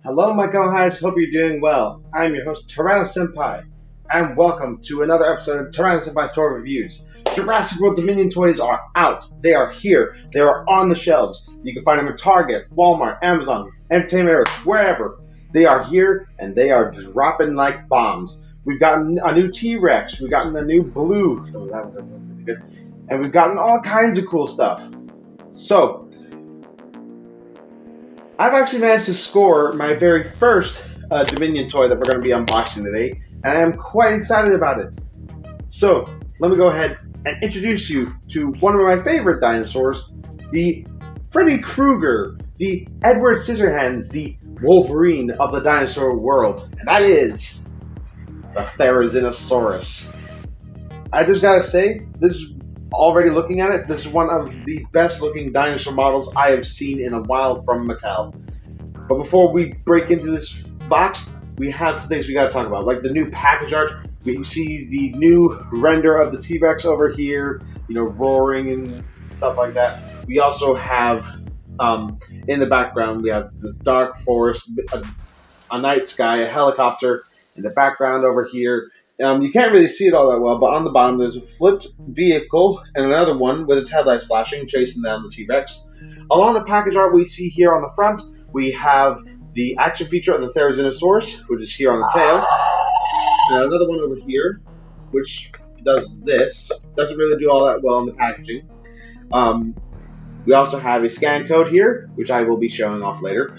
Hello, my go-highs. Hope you're doing well. I'm your host, Senpai, and welcome to another episode of Senpai's Toy Reviews. Jurassic World Dominion toys are out. They are here. They are on the shelves. You can find them at Target, Walmart, Amazon, Entertainment Earth, wherever. They are here, and they are dropping like bombs. We've gotten a new T-Rex. We've gotten a new Blue. Oh, that one doesn't look pretty good. And we've gotten all kinds of cool stuff. So, I've actually managed to score my very first Dominion toy that we're going to be unboxing today, and I am quite excited about it. So, let me go ahead and introduce you to one of my favorite dinosaurs, the Freddy Krueger, the Edward Scissorhands, the Wolverine of the dinosaur world, and that is the Therizinosaurus. I just gotta say, already looking at it, this is one of the best looking dinosaur models I have seen in a while from Mattel. But before we break into this box, we have some things we gotta talk about, like the new package art. We see the new render of the T-Rex over here, roaring and stuff like that. We also have, in the background, we have the dark forest, a night sky, a helicopter in the background over here. You can't really see it all that well, but on the bottom there's a flipped vehicle and another one with its headlights flashing, chasing down the T-Rex. Along the package art we see here on the front, we have the action feature of the Therizinosaurus, which is here on the tail. And another one over here, which does this. Doesn't really do all that well in the packaging. We also have a scan code here, which I will be showing off later.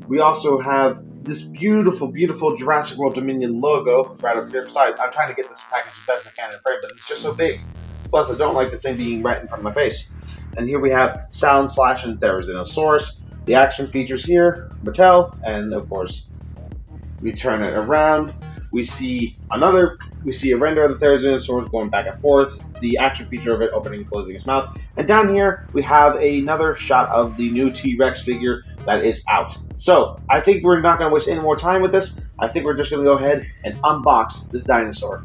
We also have this beautiful, beautiful Jurassic World Dominion logo right up here. Besides, I'm trying to get this package as best as I can in frame, but it's just so big. Plus, I don't like this thing being right in front of my face. And here we have Slashin Therizinosaurus, the action features here, Mattel, and of course, we turn it around. We see a render of the Therizinosaurus going back and forth, the action feature of it opening and closing its mouth. And down here, we have another shot of the new T-Rex figure that is out. So, I think we're not going to waste any more time with this. I think we're just going to go ahead and unbox this dinosaur.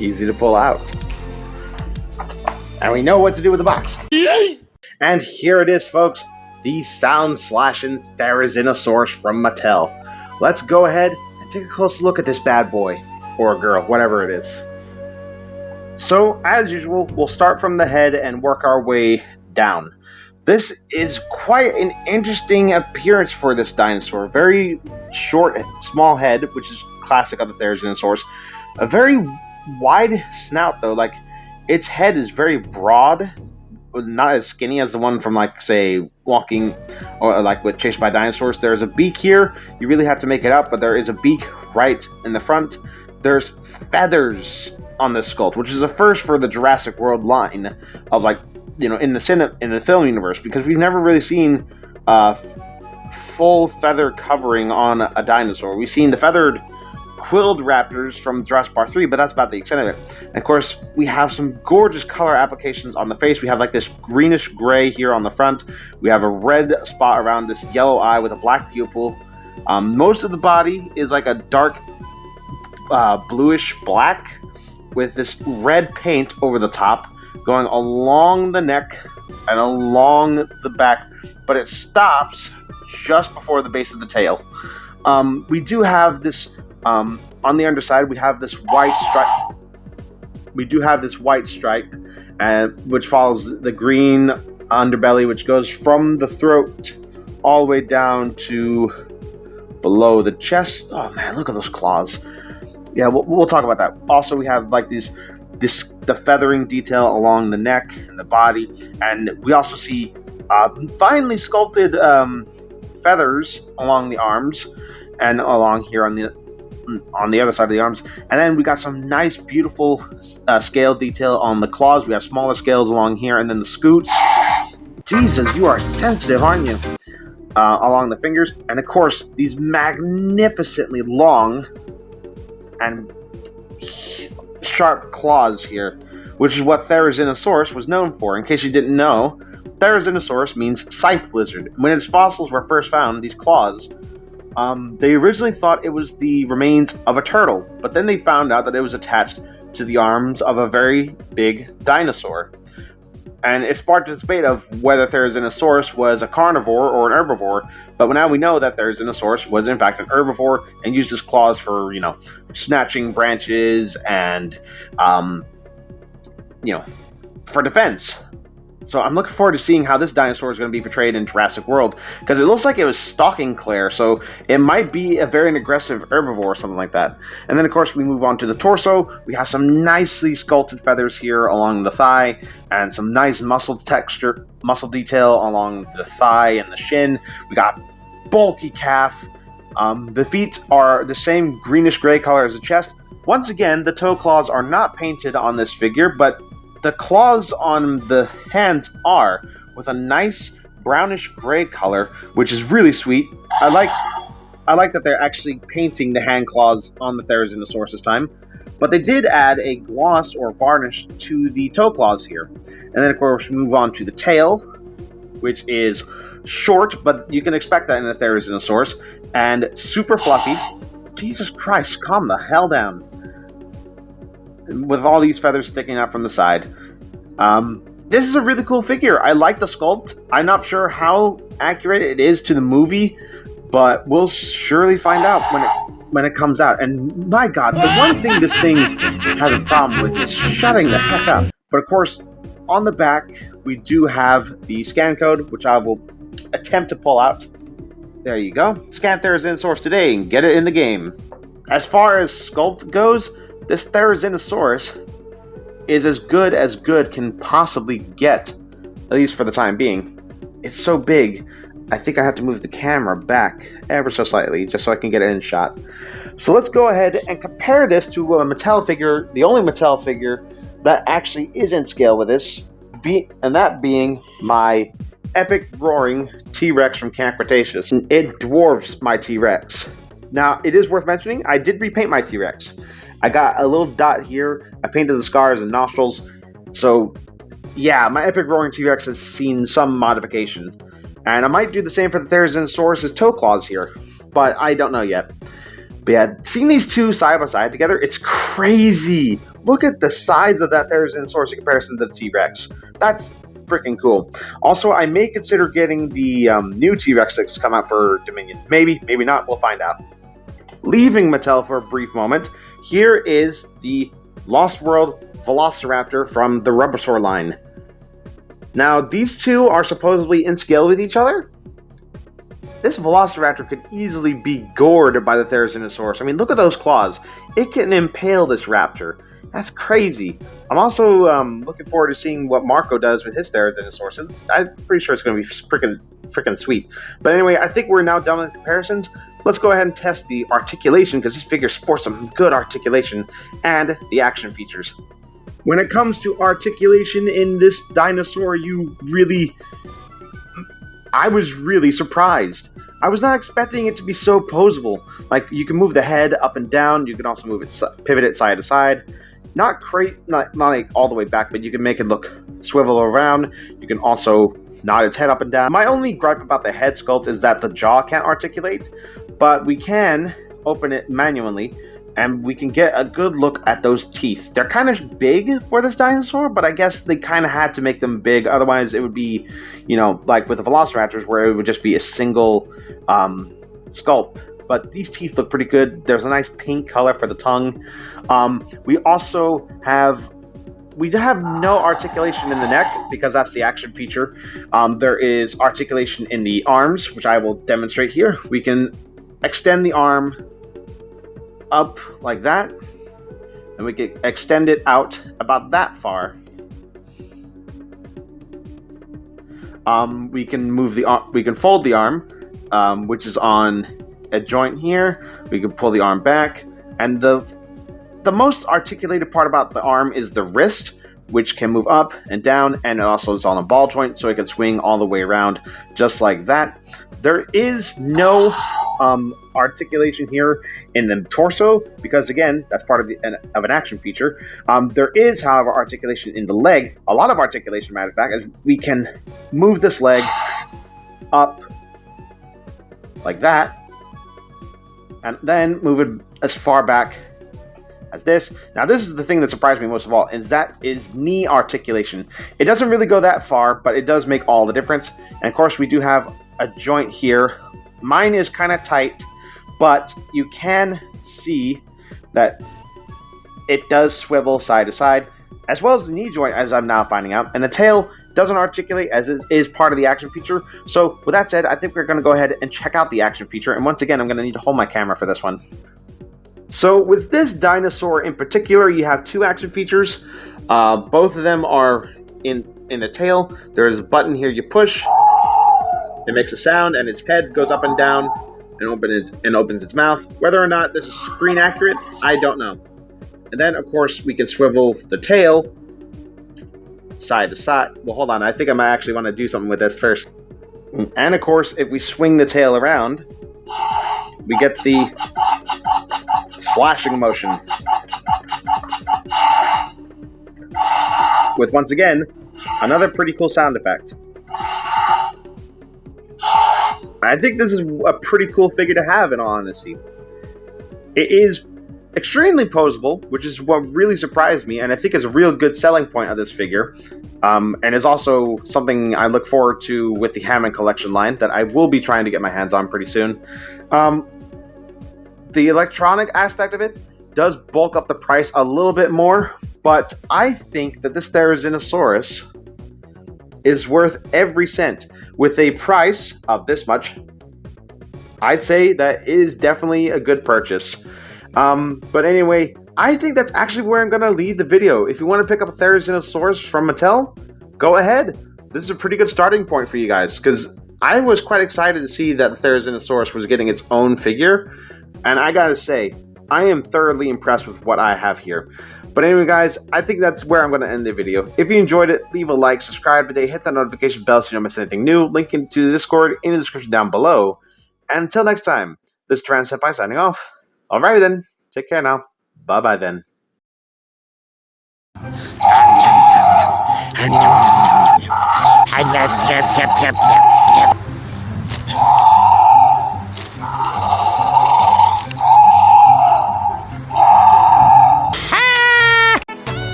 Easy to pull out. And we know what to do with the box. Yay! And here it is, folks. The Slashin Therizinosaurus from Mattel. Let's go ahead and take a close look at this bad boy. Or girl, whatever it is. So, as usual, we'll start from the head and work our way down. This is quite an interesting appearance for this dinosaur. Very short, small head, which is classic of the Therizinosaurus. A very wide snout, though. Like, its head is very broad, not as skinny as the one from, like, say, Walking, or like with Chased by Dinosaurs. There's a beak here. You really have to make it up, but there is a beak right in the front. There's feathers on this sculpt, which is a first for the Jurassic World line of, like, in the film universe, because we've never really seen full feather covering on a dinosaur. We've seen the feathered quilled raptors from Jurassic Park 3, but that's about the extent of it. And of course, we have some gorgeous color applications on the face. We have like this greenish gray here on the front. We have a red spot around this yellow eye with a black pupil. Most of the body is like a dark bluish black with this red paint over the top going along the neck and along the back, but it stops just before the base of the tail. We do have this on the underside. We have this white stripe. We do have this white stripe, which follows the green underbelly, which goes from the throat all the way down to below the chest. Oh man, look at those claws. Yeah, we'll talk about that. Also, we have like the feathering detail along the neck and the body, and we also see finely sculpted feathers along the arms and along here on the other side of the arms. And then we got some nice, beautiful scale detail on the claws. We have smaller scales along here, and then the scoots. Jesus, you are sensitive, aren't you? Along the fingers, and of course, these magnificently long and sharp claws here, which is what Therizinosaurus was known for. In case you didn't know, Therizinosaurus means scythe lizard. When its fossils were first found, these claws, they originally thought it was the remains of a turtle, but then they found out that it was attached to the arms of a very big dinosaur. And it sparked a debate of whether Therizinosaurus was a carnivore or an herbivore, but now we know that Therizinosaurus was in fact an herbivore and used his claws for, snatching branches and, for defense. So I'm looking forward to seeing how this dinosaur is going to be portrayed in Jurassic World, because it looks like it was stalking Claire, so it might be a very aggressive herbivore or something like that. And then, of course, we move on to the torso. We have some nicely sculpted feathers here along the thigh, and some nice muscle detail along the thigh and the shin. We got bulky calf. The feet are the same greenish-gray color as the chest. Once again, the toe claws are not painted on this figure, but the claws on the hands are, with a nice brownish gray color, which is really sweet. I like that they're actually painting the hand claws on the Therizinosaurus this time. But they did add a gloss or varnish to the toe claws here. And then, of course, we move on to the tail, which is short, but you can expect that in a Therizinosaurus, and super fluffy. Jesus Christ, calm the hell down. With all these feathers sticking out from the side. This is a really cool figure. I like the sculpt. I'm not sure how accurate it is to the movie, but we'll surely find out when it comes out. And my god, the one thing this thing has a problem with is shutting the heck up. But of course, on the back, we do have the scan code, which I will attempt to pull out. There you go. Scan Therizinosaurus today and get it in the game. As far as sculpt goes, this Therizinosaurus is as good can possibly get, at least for the time being. It's so big, I think I have to move the camera back ever so slightly, just so I can get it in shot. So let's go ahead and compare this to a Mattel figure, the only Mattel figure that actually is in scale with this, and that being my epic roaring T-Rex from Camp Cretaceous. It dwarfs my T-Rex. Now, it is worth mentioning, I did repaint my T-Rex. I got a little dot here. I painted the scars and nostrils. So, yeah, my epic roaring T-Rex has seen some modification. And I might do the same for the Therizinosaurus' toe claws here. But I don't know yet. But yeah, seeing these two side by side together, it's crazy. Look at the size of that Therizinosaurus in comparison to the T-Rex. That's freaking cool. Also, I may consider getting the new T-Rex that's come out for Dominion. Maybe, maybe not. We'll find out. Leaving Mattel for a brief moment, here is the Lost World Velociraptor from the Rubbersaur line. Now, these two are supposedly in scale with each other. This Velociraptor could easily be gored by the Therizinosaurus. I mean, look at those claws. It can impale this raptor. That's crazy. I'm also looking forward to seeing what Marco does with his Therizinosaurus. I'm pretty sure it's going to be freaking sweet. But anyway, I think we're now done with the comparisons. Let's go ahead and test the articulation, because this figure sports some good articulation, and the action features. When it comes to articulation in this dinosaur, I was really surprised. I was not expecting it to be so posable. Like, you can move the head up and down, you can also move it, pivot it side to side. Not like all the way back, but you can make it look swivel around. You can also nod its head up and down. My only gripe about the head sculpt is that the jaw can't articulate, but we can open it manually, and we can get a good look at those teeth. They're kind of big for this dinosaur, but I guess they kind of had to make them big. Otherwise, it would be, like with the Velociraptors, where it would just be a single sculpt. But these teeth look pretty good. There's a nice pink color for the tongue. We also have no articulation in the neck, because that's the action feature. There is articulation in the arms, which I will demonstrate here. We can extend the arm up like that, and we can extend it out about that far. We can move the arm. We can fold the arm, which is on a joint here. We can pull the arm back, and the most articulated part about the arm is the wrist, which can move up and down, and it also is on a ball joint, so it can swing all the way around just like that. There is no articulation here in the torso, because again, that's part of an action feature. There is, however, articulation in the leg. A lot of articulation, matter of fact, as we can move this leg up like that, and then move it as far back as this. Now, this is the thing that surprised me most of all, is that is knee articulation. It doesn't really go that far, but it does make all the difference. And of course, we do have a joint here. Mine is kind of tight, but you can see that it does swivel side to side, as well as the knee joint, as I'm now finding out. And the tail doesn't articulate, as is part of the action feature. So with that said, I think we're going to go ahead and check out the action feature. And once again, I'm going to need to hold my camera for this one. So with this dinosaur in particular, you have two action features. Both of them are in the tail. There's a button here you push. It makes a sound, and its head goes up and down and opens its mouth. Whether or not this is screen accurate, I don't know. And then, of course, we can swivel the tail side to side. Well, hold on. I think I might actually want to do something with this first. And, of course, if we swing the tail around, we get the slashing motion. With, once again, another pretty cool sound effect. I think this is a pretty cool figure to have, in all honesty. It is extremely posable, which is what really surprised me, and I think is a real good selling point of this figure, and is also something I look forward to with the Hammond Collection line that I will be trying to get my hands on pretty soon. The electronic aspect of it does bulk up the price a little bit more, but I think that this Therizinosaurus is worth every cent. With a price of this much, I'd say that it is definitely a good purchase. But anyway, I think that's actually where I'm going to leave the video. If you want to pick up a Therizinosaurus from Mattel, go ahead. This is a pretty good starting point for you guys, because I was quite excited to see that the Therizinosaurus was getting its own figure. And I gotta say, I am thoroughly impressed with what I have here. But anyway, guys, I think that's where I'm going to end the video. If you enjoyed it, leave a like, subscribe today, hit that notification bell so you don't miss anything new. Link into the Discord in the description down below. And until next time, this is Tyrannosenpai signing off. Alrighty then, take care now. Bye-bye then. I love